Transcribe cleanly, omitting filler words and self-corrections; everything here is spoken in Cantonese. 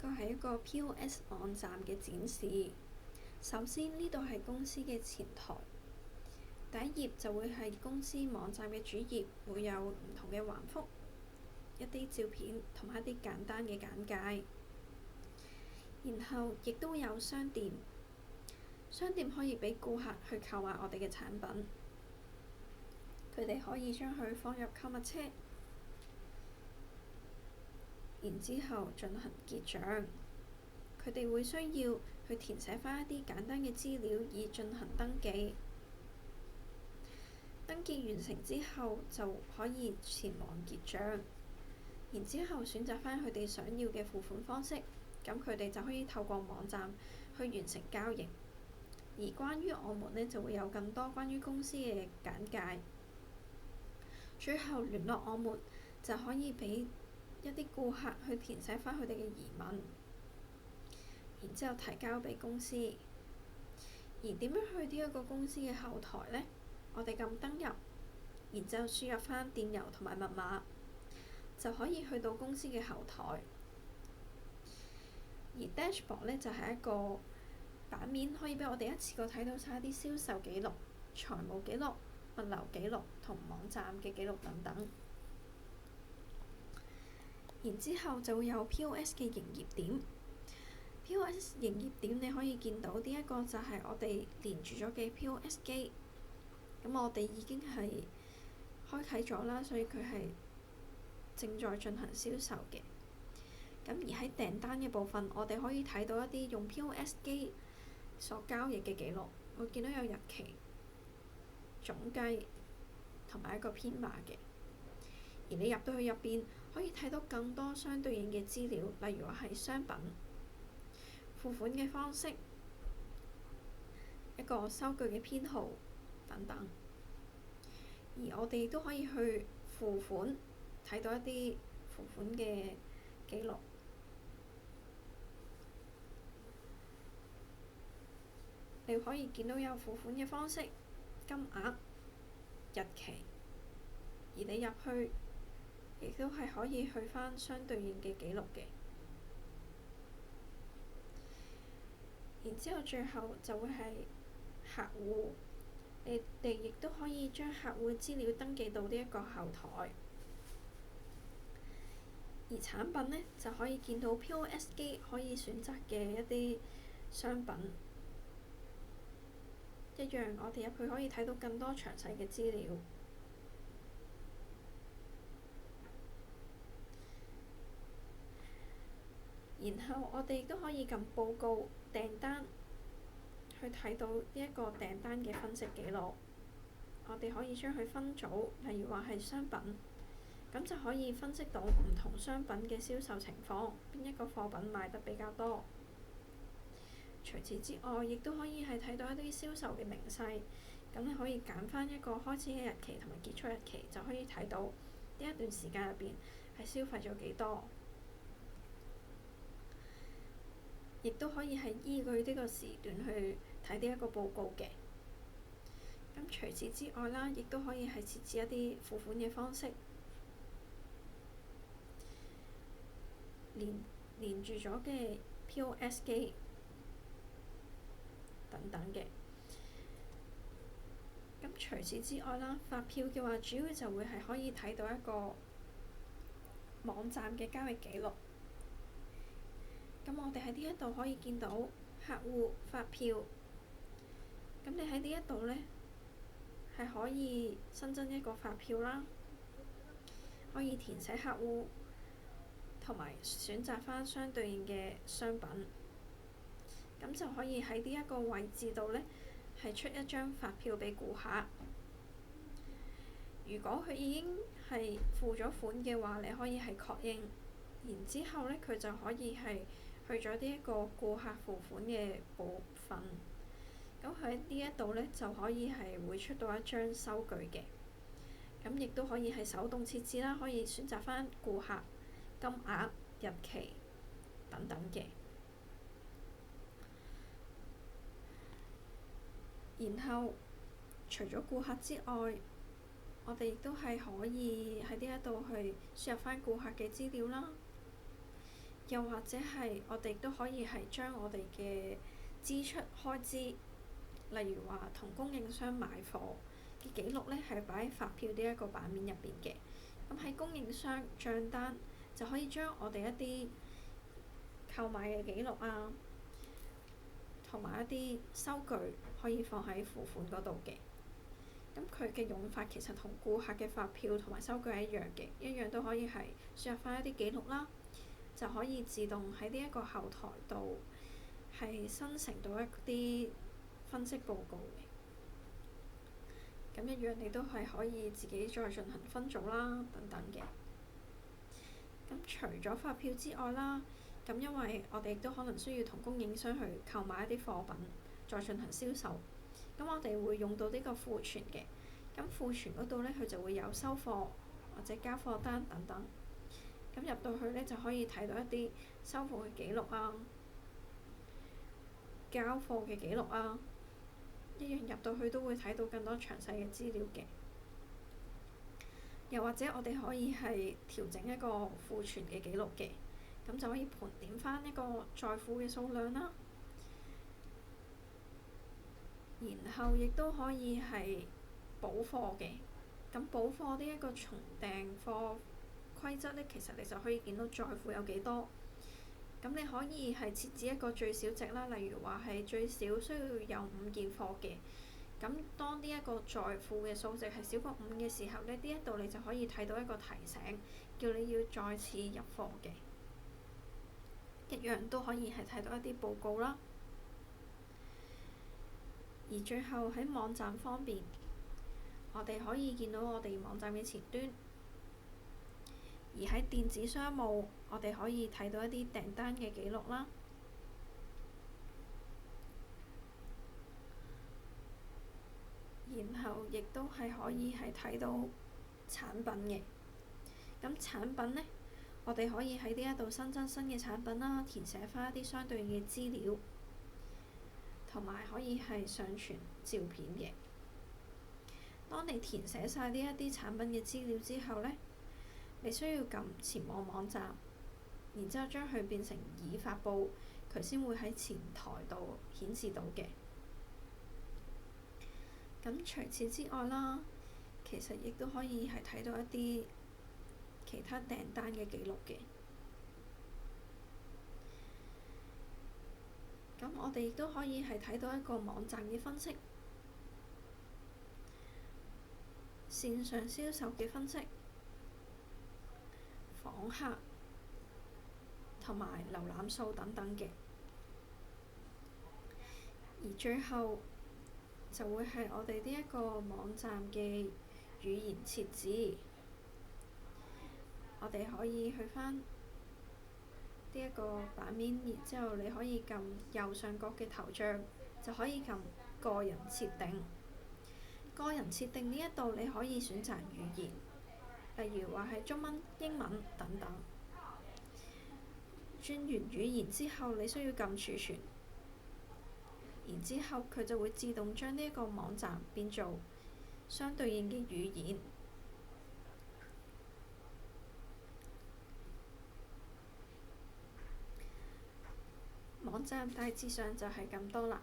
個係一個 POS 網站嘅展示。首先呢度係公司嘅前台，第一頁就會係公司網站嘅主頁，會有唔同嘅橫幅、一啲照片同埋一啲簡單嘅簡介。然後亦都有商店，商店可以俾顧客去購買我哋嘅產品，佢哋可以將佢放入購物車，然之後進行結帳。佢哋會需要去填寫返一啲簡單嘅資料以進行登記。登記完成之後就可以前往結帳，然之後選擇返佢哋想要嘅付款方式，咁佢哋就可以透過網站去完成交易。而關於我們呢，就會有更多關於公司嘅簡介。最後聯絡我們就可以俾一啲顧客去填寫返佢哋嘅疑問，然之後提交俾公司。而點樣去呢一個公司嘅後台呢？我哋撳登入，然之後輸入返電郵同埋密碼，就可以去到公司嘅後台。而 Dashboard 呢，就係一個版面，可以俾我哋一次過睇到晒啲銷售記錄、財務記錄、物流記錄同網站嘅記錄等等。然之後就會有 POS 嘅營業點。POS 營業點你可以見到呢一個就係我哋連住咗嘅 POS 機。咁我哋已經係開啟咗啦，所以佢係正在進行銷售嘅。咁而喺訂單嘅部分，我哋可以睇到一啲用 POS 機所交易嘅記錄。我見到有日期、總計同埋一個編碼嘅。而你入到去入邊，可以睇到更多相對應嘅資料，例如話係商品、付款嘅方式、一個收據嘅編號等等。而我哋都可以去付款，睇到一啲付款嘅記錄。你可以見到有付款嘅方式、金額、日期。而你入去亦都係可以去返相對應嘅記錄嘅。然之後最後就會係客戶，你哋亦都可以將客戶資料登記到呢一個後台。而產品呢，就可以見到 POS 機可以選擇嘅一啲商品。一樣，我哋入去可以睇到更多詳細嘅資料。然後我哋都可以撳報告訂單，去睇到呢一個訂單嘅分析記錄。我哋可以將佢分組，例如話係商品，咁就可以分析到唔同商品嘅銷售情況，邊一個貨品賣得比較多。除此之外，亦都可以係睇到一啲銷售嘅明細，咁你可以揀返一個開始嘅日期同埋結束日期，就可以睇到呢一段時間入邊係消費咗幾多。亦都可以係依據呢個時段去睇呢一個報告嘅。咁除此之外啦，亦都可以係設置一啲付款嘅方式，連住咗嘅 POS 機等等嘅。咁除此之外啦，發票嘅話，主要就會係可以睇到一個網站嘅交易記錄。咁我哋喺呢一度可以見到客戶發票。咁你喺呢一度呢，係可以新增一個發票啦，可以填寫客戶，同埋選擇返相對應嘅商品。咁就可以喺呢一個位置度呢，係出一張發票俾顧客。如果佢已經係付咗款嘅話，你可以係確認，然之後呢，佢就可以係去咗呢一個顧客付款嘅部分。咁喺呢一度呢，就可以係會出到一張收據嘅。咁亦都可以係手動設置啦，可以選擇返顧客、金額、日期等等嘅。然後除咗顧客之外，我哋亦都係可以喺呢一度去輸入返顧客嘅資料啦。又或者係我哋都可以係將我哋嘅支出開支，例如話同供應商買貨嘅記錄呢，係擺喺發票呢一個版面入邊嘅。咁喺供應商帳單就可以將我哋一啲購買嘅記錄啊，同埋一啲收據可以放喺付款嗰度嘅。咁佢嘅用法其實同顧客嘅發票同埋收據係一樣嘅，一樣都可以係輸入翻一啲記錄啦，就可以自動喺呢一個後台度係生成到一啲分析報告嘅。咁一樣你都係可以自己再進行分組啦，等等嘅。咁除咗發票之外啦，咁因為我哋亦都可能需要同供應商去購買一啲貨品，再進行銷售。咁我哋會用到呢個庫存嘅。咁庫存嗰度呢，佢就會有收貨或者交貨單等等。咁入到去呢，就可以睇到一啲收貨嘅記錄啊，交貨嘅記錄啊，一樣入到去都會睇到更多詳細嘅資料嘅。又或者我哋可以係調整一個庫存嘅記錄嘅，咁就可以盤點翻一個在庫嘅數量啦。然後亦都可以係補貨嘅。咁補貨呢一個從訂貨規則呢，其實你就可以見到在庫有幾多。咁你可以係設置一個最少值啦，例如話係最少需要有5件貨嘅。咁當呢一個在庫嘅數值係少過5嘅時候呢，呢一度你就可以睇到一個提醒，叫你要再次入貨嘅。一樣都可以係睇到一啲報告啦。而最後喺網站方面，我哋可以見到我哋網站嘅前端。而喺電子商務，我哋可以睇到一啲訂單嘅記錄啦。然後亦都係可以係睇到產品嘅。咁產品呢，我哋可以喺呢一度新增新嘅產品啦，填寫翻一啲相對應嘅資料，同埋可以係上傳照片嘅。當你填寫晒呢一啲產品嘅資料之後呢，你需要撳前往網站，然之後將佢變成已發布，佢先會喺前台度顯示到嘅。咁除此之外啦，其實亦都可以係睇到一啲其他訂單嘅記錄嘅。咁我哋亦都可以係睇到一個網站嘅分析，線上銷售嘅分析，訪客同埋瀏覽數等等嘅。而最後就會係我哋呢一個網站嘅語言設置。我哋可以去返呢一個版面，然之後你可以撳右上角嘅頭像，就可以撳個人設定。個人設定呢一度你可以選擇語言，例如話係中文、英文等等。轉完語言之後，你需要撳儲存。然之後佢就會自動將呢一個網站變做相對應嘅語言。網站大致上就係咁多啦。